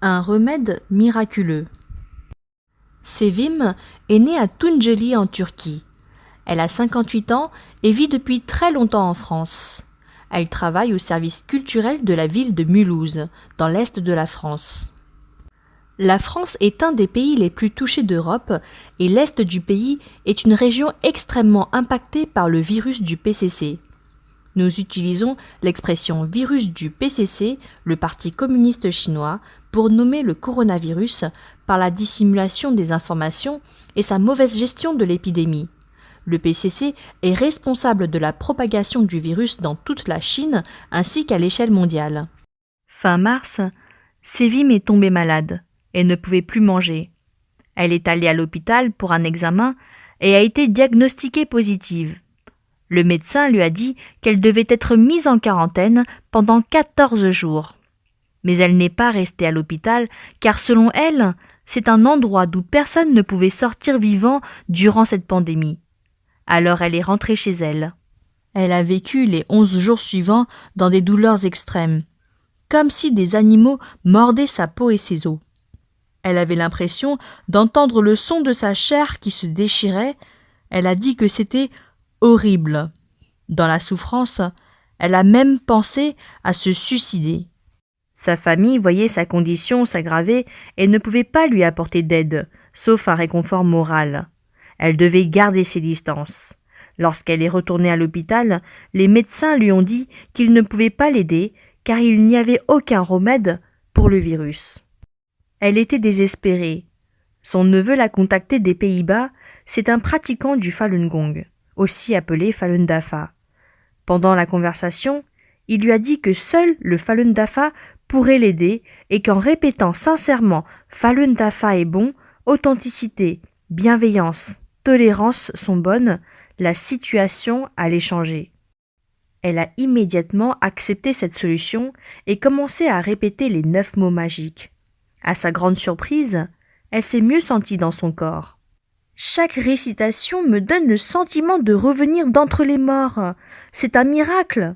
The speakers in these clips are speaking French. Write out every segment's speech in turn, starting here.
Un remède miraculeux. Sevim est née à Tunceli en Turquie. Elle a 58 ans et vit depuis très longtemps en France. Elle travaille au service culturel de la ville de Mulhouse, dans l'est de la France. La France est un des pays les plus touchés d'Europe et l'est du pays est une région extrêmement impactée par le virus du PCC. Nous utilisons l'expression virus du PCC, le Parti communiste chinois, pour nommer le coronavirus par la dissimulation des informations et sa mauvaise gestion de l'épidémie. Le PCC est responsable de la propagation du virus dans toute la Chine ainsi qu'à l'échelle mondiale. Fin mars, Sevim est tombée malade et ne pouvait plus manger. Elle est allée à l'hôpital pour un examen et a été diagnostiquée positive. Le médecin lui a dit qu'elle devait être mise en quarantaine pendant 14 jours. Mais elle n'est pas restée à l'hôpital car selon elle, c'est un endroit d'où personne ne pouvait sortir vivant durant cette pandémie. Alors elle est rentrée chez elle. Elle a vécu les 11 jours suivants dans des douleurs extrêmes, comme si des animaux mordaient sa peau et ses os. Elle avait l'impression d'entendre le son de sa chair qui se déchirait. Elle a dit que c'était horrible. Dans la souffrance, elle a même pensé à se suicider. Sa famille voyait sa condition s'aggraver et ne pouvait pas lui apporter d'aide, sauf un réconfort moral. Elle devait garder ses distances. Lorsqu'elle est retournée à l'hôpital, les médecins lui ont dit qu'ils ne pouvaient pas l'aider car il n'y avait aucun remède pour le virus. Elle était désespérée. Son neveu l'a contactée des Pays-Bas, c'est un pratiquant du Falun Gong, aussi appelé Falun Dafa. Pendant la conversation, il lui a dit que seul le Falun Dafa pourrait l'aider et qu'en répétant sincèrement Falun Dafa est bon, authenticité, bienveillance, tolérance sont bonnes, la situation allait changer. Elle a immédiatement accepté cette solution et commencé à répéter les 9 mots magiques. À sa grande surprise, elle s'est mieux sentie dans son corps. Chaque récitation me donne le sentiment de revenir d'entre les morts. C'est un miracle.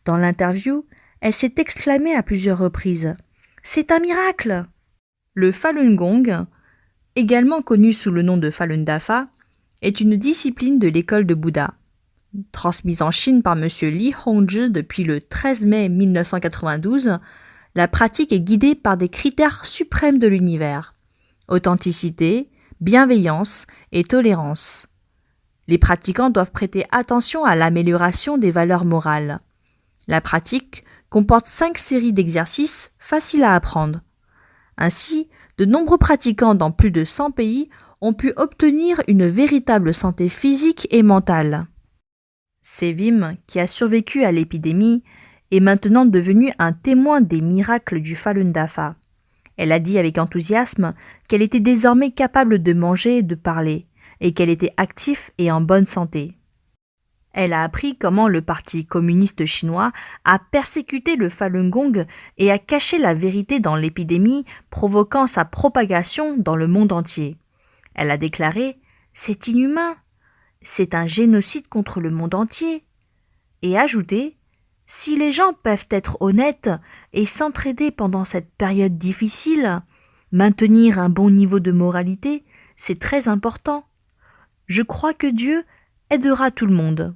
Dans l'interview, elle s'est exclamée à plusieurs reprises. C'est un miracle. Le Falun Gong, également connu sous le nom de Falun Dafa, est une discipline de l'école de Bouddha. Transmise en Chine par M. Li Hongzhi depuis le 13 mai 1992, la pratique est guidée par des critères suprêmes de l'univers. Authenticité, bienveillance et tolérance. Les pratiquants doivent prêter attention à l'amélioration des valeurs morales. La pratique comporte 5 séries d'exercices faciles à apprendre. Ainsi, de nombreux pratiquants dans plus de 100 pays ont pu obtenir une véritable santé physique et mentale. Sevim, qui a survécu à l'épidémie, est maintenant devenue un témoin des miracles du Falun Dafa. Elle a dit avec enthousiasme qu'elle était désormais capable de manger et de parler, et qu'elle était active et en bonne santé. Elle a appris comment le Parti communiste chinois a persécuté le Falun Gong et a caché la vérité dans l'épidémie, provoquant sa propagation dans le monde entier. Elle a déclaré « C'est inhumain, c'est un génocide contre le monde entier » et ajouté « Si les gens peuvent être honnêtes et s'entraider pendant cette période difficile, maintenir un bon niveau de moralité, c'est très important. Je crois que Dieu aidera tout le monde. »